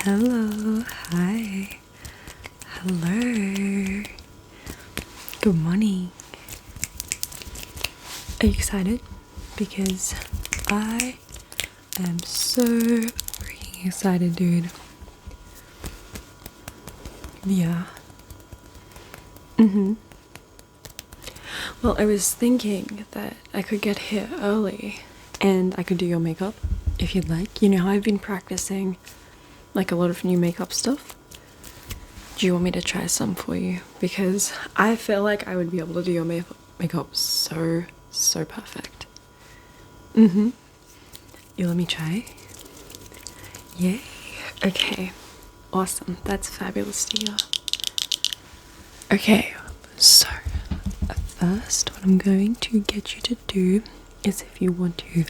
Hello, hi, hello, good morning. Are you excited? Because I am so freaking excited, dude. Yeah. Well, I was thinking that I could get here early and I could do your makeup if you'd like. You know how I've been practicing like a lot of new makeup stuff? Do you want me to try some for you? Because I feel like I would be able to do your makeup so perfect. You let me try? Yay. Okay. Awesome. That's fabulous to hear. Okay, so first what I'm going to get you to do is, if you want to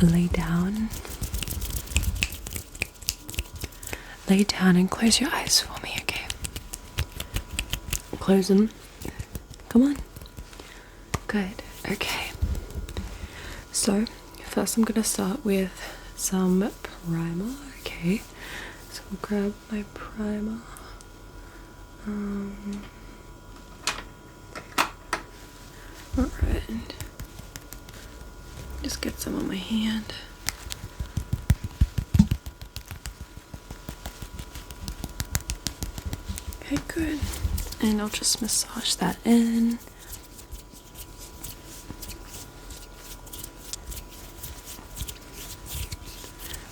lay down and close your eyes for me, okay? Close them. Come on. Good. Okay. So first I'm gonna start with some primer, okay? So I'll grab my primer. Alright. Just get some on my hand. Okay, good. And I'll just massage that in.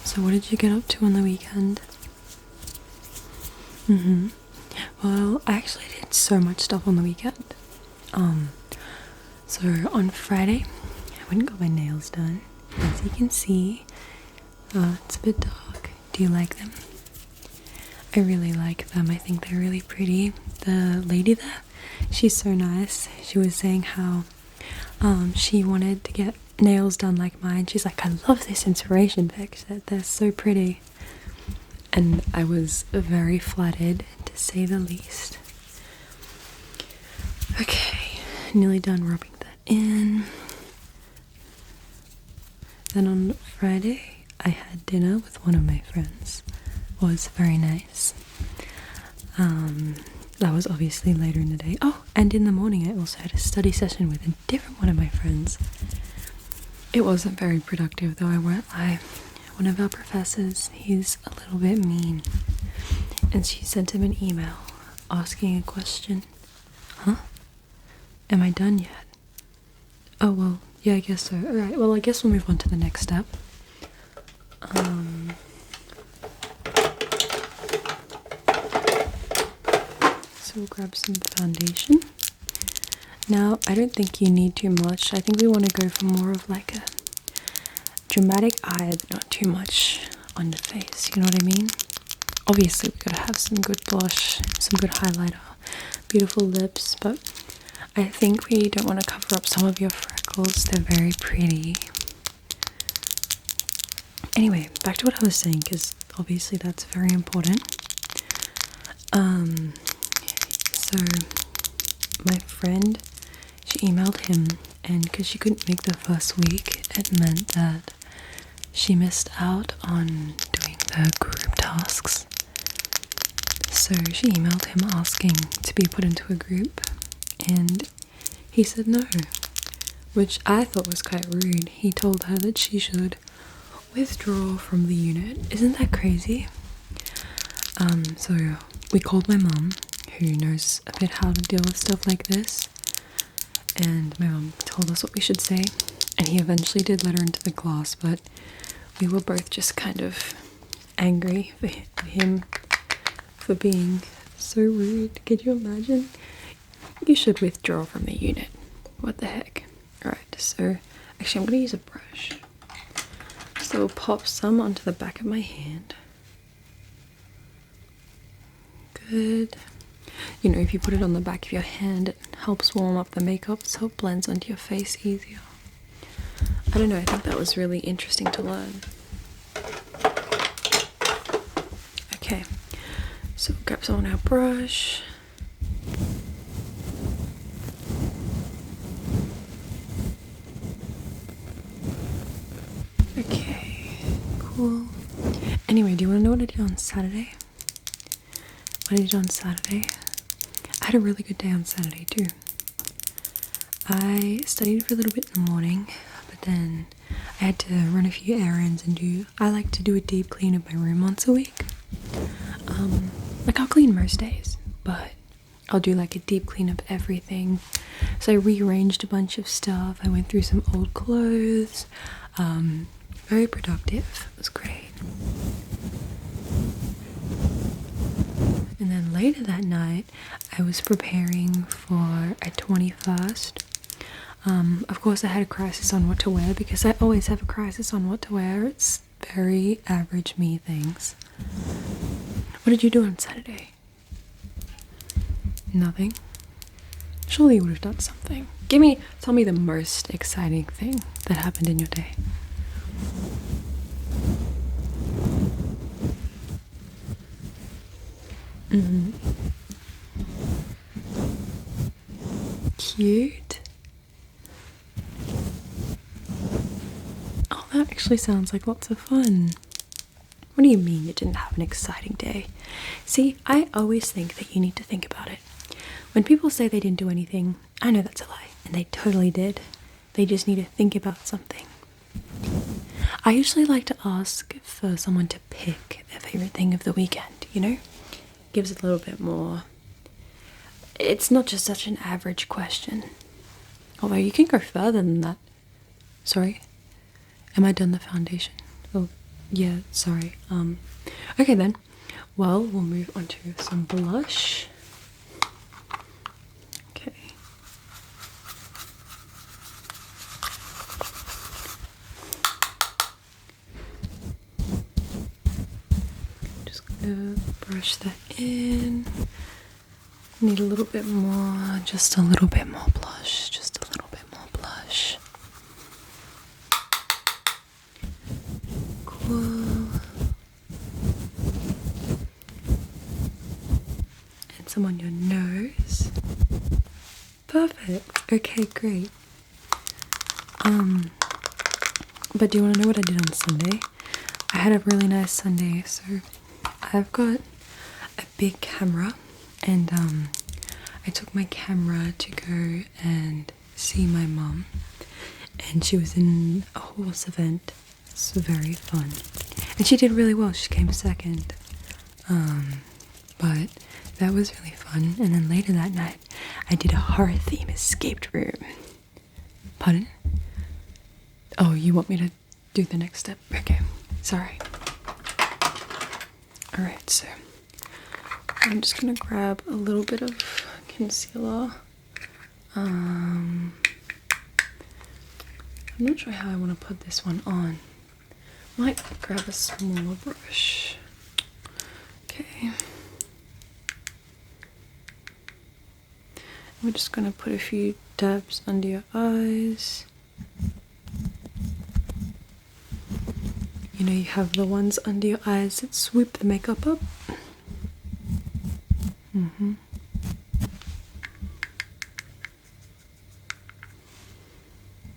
So what did you get up to on the weekend? Well, I actually did so much stuff on the weekend. So on Friday, I went and got my nails done. As you can see, it's a bit dark. Do you like them? I really like them. I think they're really pretty. The lady there, she's so nice. She was saying how she wanted to get nails done like mine. She's like, I love this inspiration pic. She said they're so pretty. And I was very flattered, to say the least. Okay, nearly done rubbing that in. Then on Friday, I had dinner with one of my friends. It was very nice. That was obviously later in the day. Oh, and in the morning I also had a study session with a different one of my friends. It wasn't very productive, though, I won't lie. One of our professors, he's a little bit mean. And she sent him an email asking a question. Huh? Am I done yet? Oh, well, yeah, I guess so. Alright, well, I guess we'll move on to the next step. So we'll grab some foundation. Now, I don't think you need too much. I think we want to go for more of like a dramatic eye, but not too much on the face, you know what I mean? Obviously, we gotta have some good blush, some good highlighter, beautiful lips, but I think we don't want to cover up some of your freckles. They're very pretty. Anyway, back to what I was saying, because obviously that's very important. So my friend, she emailed him, and because she couldn't make the first week, it meant that she missed out on doing the group tasks. So she emailed him asking to be put into a group, and he said no, which I thought was quite rude. He told her that she should withdraw from the unit. Isn't that crazy? So we called my mum, who knows a bit how to deal with stuff like this, and my mum told us what we should say, and he eventually did let her into the class, but we were both just kind of angry for him for being so rude. Could you imagine? You should withdraw from the unit. What the heck? Alright, so actually I'm going to use a brush. So we'll pop some onto the back of my hand. Good. You know, if you put it on the back of your hand, it helps warm up the makeup so it blends onto your face easier. I don't know, I think that was really interesting to learn. Okay, so we'll grab some on our brush. Okay, cool. Anyway, do you want to know what I did on Saturday? What I did on Saturday? I had a really good day on Saturday too. I studied for a little bit in the morning, but then I had to run a few errands and I like to do a deep clean of my room once a week. Like I'll clean most days, but I'll do like a deep clean of everything. So I rearranged a bunch of stuff. I went through some old clothes. Very productive. It was great. And then later that night, I was preparing for a 21st. Of course, I had a crisis on what to wear because I always have a crisis on what to wear. It's very average me things. What did you do on Saturday? Nothing? Surely you would have done something. Tell me the most exciting thing that happened in your day. Cute. Oh, that actually sounds like lots of fun. What do you mean you didn't have an exciting day? See, I always think that you need to think about it. When people say they didn't do anything, I know that's a lie, and they totally did. They just need to think about something. I usually like to ask for someone to pick their favorite thing of the weekend, you know? Gives it a little bit more. It's not just such an average question. Although you can go further than that. Sorry? Am I done the foundation? Oh, yeah, sorry. Okay then. Well, we'll move on to some blush. Okay. Just gonna brush that in. Need a little bit more, just a little bit more blush, just a little bit more blush. Cool. And some on your nose. Perfect. Okay, great. But do you want to know what I did on Sunday? I had a really nice Sunday, so I've got a big camera. And I took my camera to go and see my mum, and she was in a horse event. It's very fun, and she did really well. She came second, but that was really fun. And then later that night, I did a horror theme escape room. Pardon? Oh, you want me to do the next step? Okay, sorry. All right, so I'm just gonna grab a little bit of concealer. I'm not sure how I want to put this one on. Might grab a smaller brush. Okay. We're just gonna put a few dabs under your eyes. You know, you have the ones under your eyes that swoop the makeup up.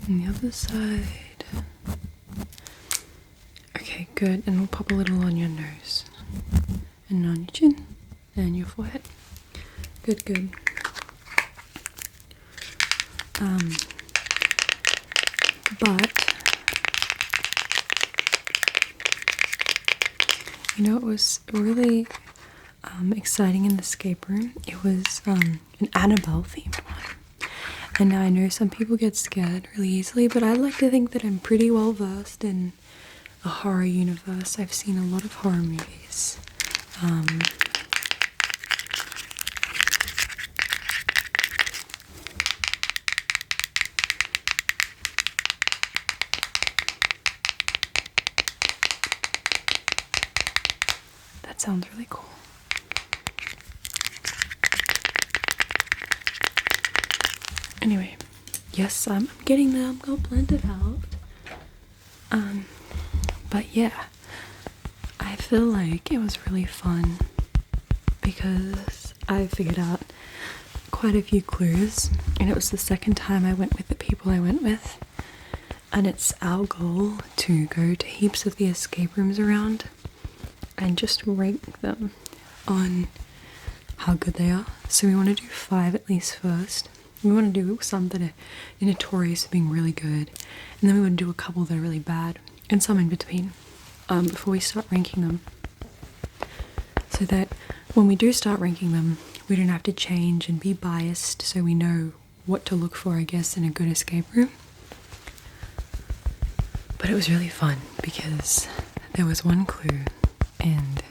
And the other side. Okay, good. And we'll pop a little on your nose. And on your chin. And your forehead. Good, good. But you know, it was really exciting in the escape room. It was an Annabelle themed one. And I know some people get scared really easily, but I like to think that I'm pretty well versed in a horror universe. I've seen a lot of horror movies. That sounds really cool. Anyway, yes, I'm getting there. I'm gonna blend it out. But yeah, I feel like it was really fun because I figured out quite a few clues, and it was the second time I went with the people I went with, and it's our goal to go to heaps of the escape rooms around. and just rank them on how good they are. So we want to do 5 at least first. We want to do some that are notorious for being really good, and then we want to do a couple that are really bad, and some in between, before we start ranking them. So that when we do start ranking them, we don't have to change and be biased, so we know what to look for, I guess, in a good escape room. But it was really fun because there was one clue and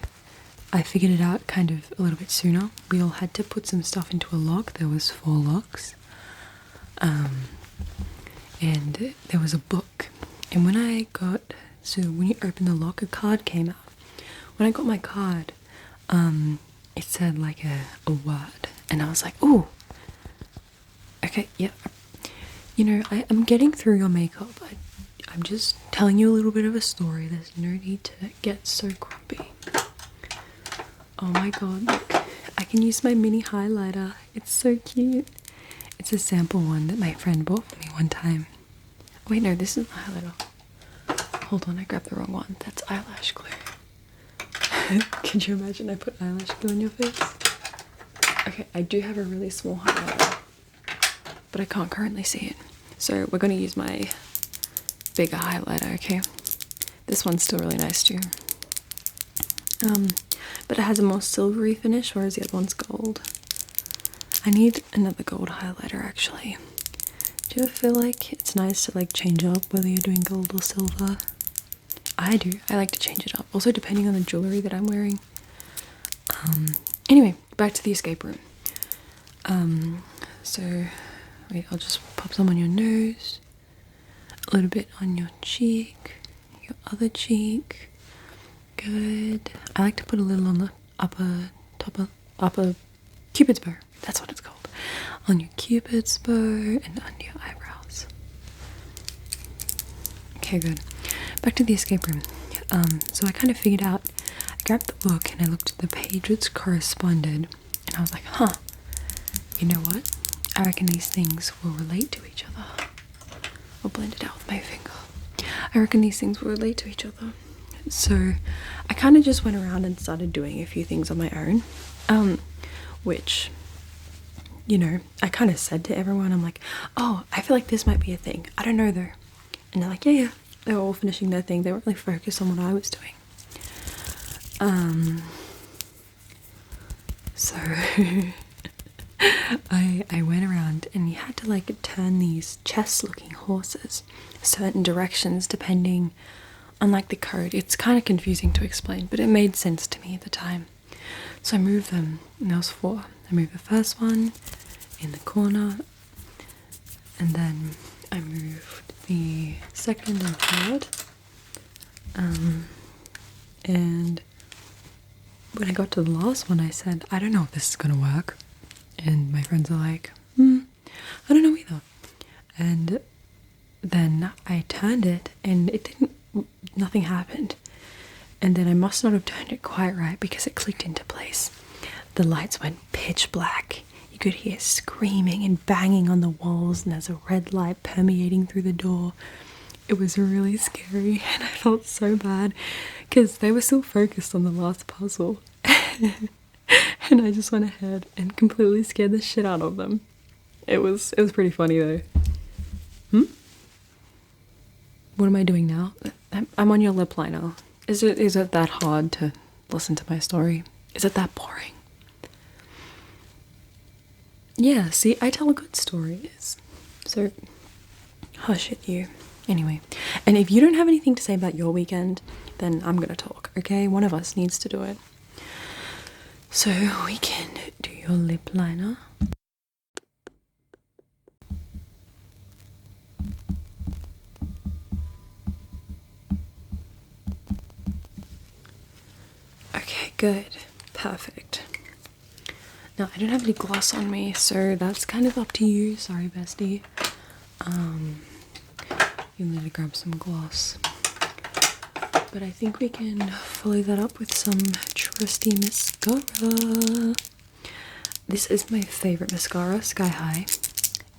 I figured it out kind of a little bit sooner. We all had to put some stuff into a lock. There was 4 locks. And there was a book. And when you open the lock, a card came out. When I got my card, it said like a word. And I was like, ooh, okay, yeah. You know, I'm getting through your makeup. I'm just telling you a little bit of a story. There's no need to get so grumpy. Oh my god, look. I can use my mini highlighter. It's so cute. It's a sample one that my friend bought for me one time. Wait, no, this is my highlighter. Hold on, I grabbed the wrong one. That's eyelash glue. Could you imagine I put eyelash glue on your face? Okay, I do have a really small highlighter, but I can't currently see it. So we're going to use my bigger highlighter, okay? This one's still really nice too. But it has a more silvery finish, whereas the other one's gold. I need another gold highlighter actually. Do you ever feel like it's nice to like change up whether you're doing gold or silver? I do. I like to change it up. Also depending on the jewelry that I'm wearing. Anyway, back to the escape room. So wait, I'll just pop some on your nose, a little bit on your cheek, your other cheek. Good. I like to put a little on the upper cupid's bow. That's what it's called. On your cupid's bow and under your eyebrows. Okay, good. Back to the escape room. So I kind of figured out, I grabbed the book and I looked at the page which corresponded, and I was like, huh, you know what? I reckon these things will relate to each other. I'll blend it out with my finger. I reckon these things will relate to each other. So I kind of just went around and started doing a few things on my own, which, you know, I kind of said to everyone, I'm like, oh, I feel like this might be a thing. I don't know though. And they're like, yeah. They were all finishing their thing. They weren't really focused on what I was doing. So I went around and you had to like turn these chess-looking horses certain directions depending on like the code. It's kind of confusing to explain, but it made sense to me at the time. So I moved them, and there was 4. I moved the first one in the corner, and then I moved the second and third. And when I got to the last one, I said, I don't know if this is gonna work. And my friends are like, I don't know either. And then I turned it and nothing happened. And then I must not have turned it quite right because it clicked into place. The lights went pitch black. You could hear screaming and banging on the walls, and there's a red light permeating through the door. It was really scary, and I felt so bad because they were still focused on the last puzzle. And I just went ahead and completely scared the shit out of them. It was pretty funny though. What am I doing now? I'm on your lip liner. Is it that hard to listen to my story? Is it that boring? Yeah, see, I tell good stories. So, hush it, you. Anyway, and if you don't have anything to say about your weekend, then I'm gonna talk, okay? One of us needs to do it. So, we can do your lip liner. Okay, good. Perfect. Now, I don't have any gloss on me, so that's kind of up to you. Sorry, bestie. You need to grab some gloss. But I think we can follow that up with some trusty mascara. This is my favorite mascara, Sky High.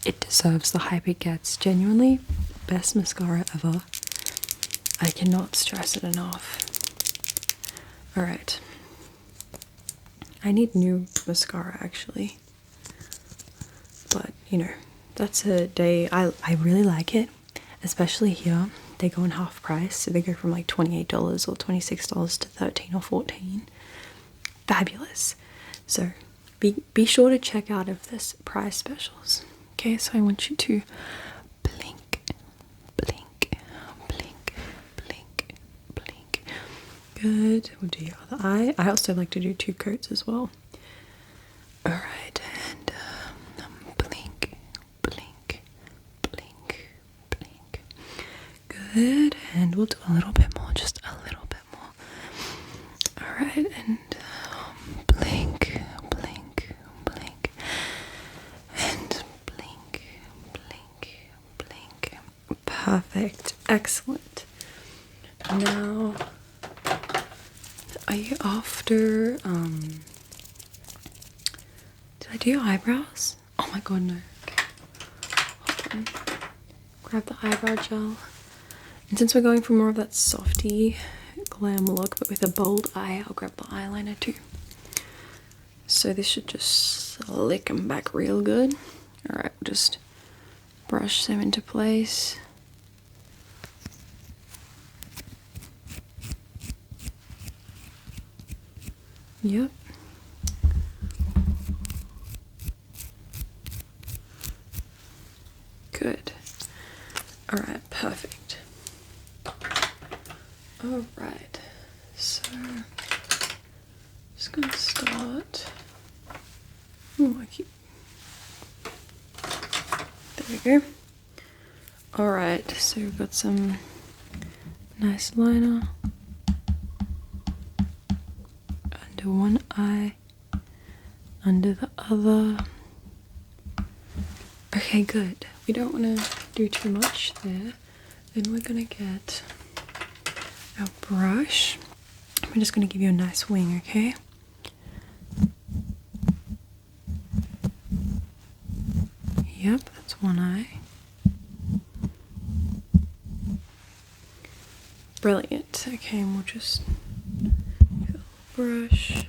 It deserves the hype it gets. Genuinely, best mascara ever. I cannot stress it enough. Alright. I need new mascara actually. But, you know, that's a day. I really like it. Especially here. They go in half price. So they go from like $28 or $26 to $13 or $14. Fabulous. So be sure to check out of this price specials. Okay, so I want you to blink, blink, blink, blink, blink. Good. We'll do your other eye. I also like to do 2 coats as well. Alright, and blink, blink, blink, blink. Good, and we'll do a little bit more, just a little bit more. Alright, and blink, blink, blink, and blink, blink, blink. Perfect, excellent. Now, are you after, did I do your eyebrows? Oh my god, no. Okay. Hold on. Grab the eyebrow gel. And since we're going for more of that softy glam look, but with a bold eye, I'll grab the eyeliner too. So this should just slick them back real good. Alright, we'll just brush them into place. Yep. Good. Alright, perfect. Alright, so just gonna start. Oh, I keep. There we go. Alright, so we've got some nice liner under one eye, under the other. Okay, good. We don't want to do too much there. Then we're gonna get our brush. I'm just gonna give you a nice wing, okay? Yep, that's one eye. Brilliant. Okay, and we'll just fill the brush.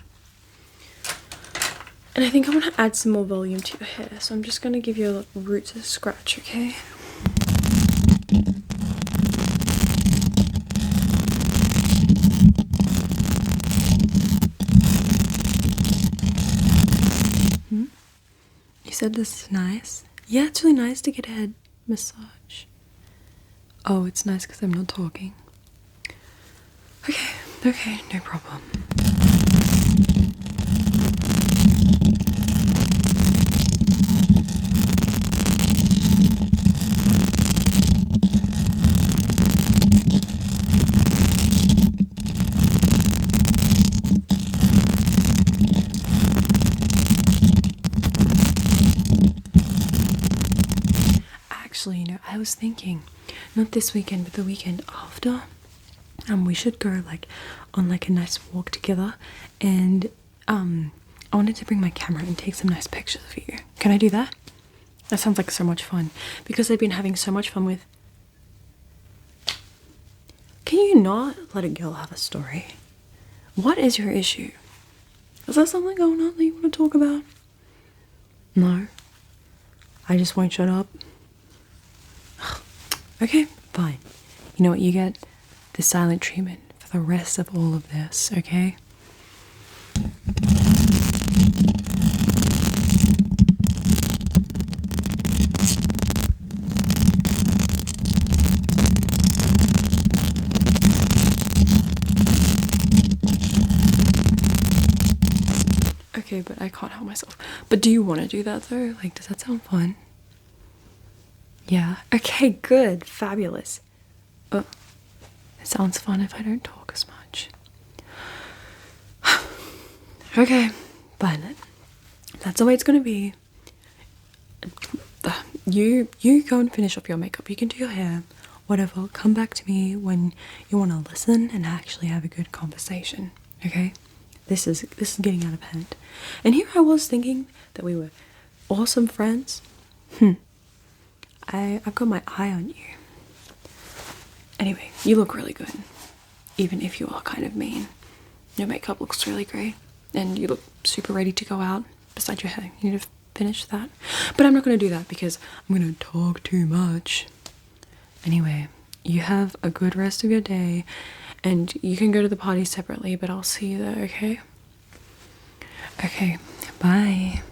And I think I want to add some more volume to your hair, so I'm just going to give you a little root to scratch, okay? You said this is nice? Yeah, it's really nice to get a head massage. Oh, it's nice because I'm not talking. Okay, no problem. Actually, you know, I was thinking, not this weekend, but the weekend after, we should go like on like a nice walk together, and I wanted to bring my camera and take some nice pictures of you. Can I do that? That sounds like so much fun, because I've been having so much fun with. Can you not let a girl have a story? What is your issue? Is there something going on that you want to talk about? No. I just won't shut up. Okay, fine. You know what, you get the silent treatment for the rest of all of this, okay? Okay, but I can't help myself. But do you want to do that though? Like, does that sound fun? Yeah. Okay, good. Fabulous. Oh, it sounds fun if I don't talk as much. Okay, fine then. That's the way it's gonna be. You go and finish off your makeup. You can do your hair, whatever. Come back to me when you want to listen and actually have a good conversation. Okay? This is getting out of hand. And here I was thinking that we were awesome friends. I've got my eye on you. Anyway, you look really good, even if you are kind of mean. Your makeup looks really great, and you look super ready to go out. Besides your hair, you need to finish that. But I'm not going to do that because I'm going to talk too much. Anyway, you have a good rest of your day, and you can go to the party separately, but I'll see you there, okay? Okay, bye.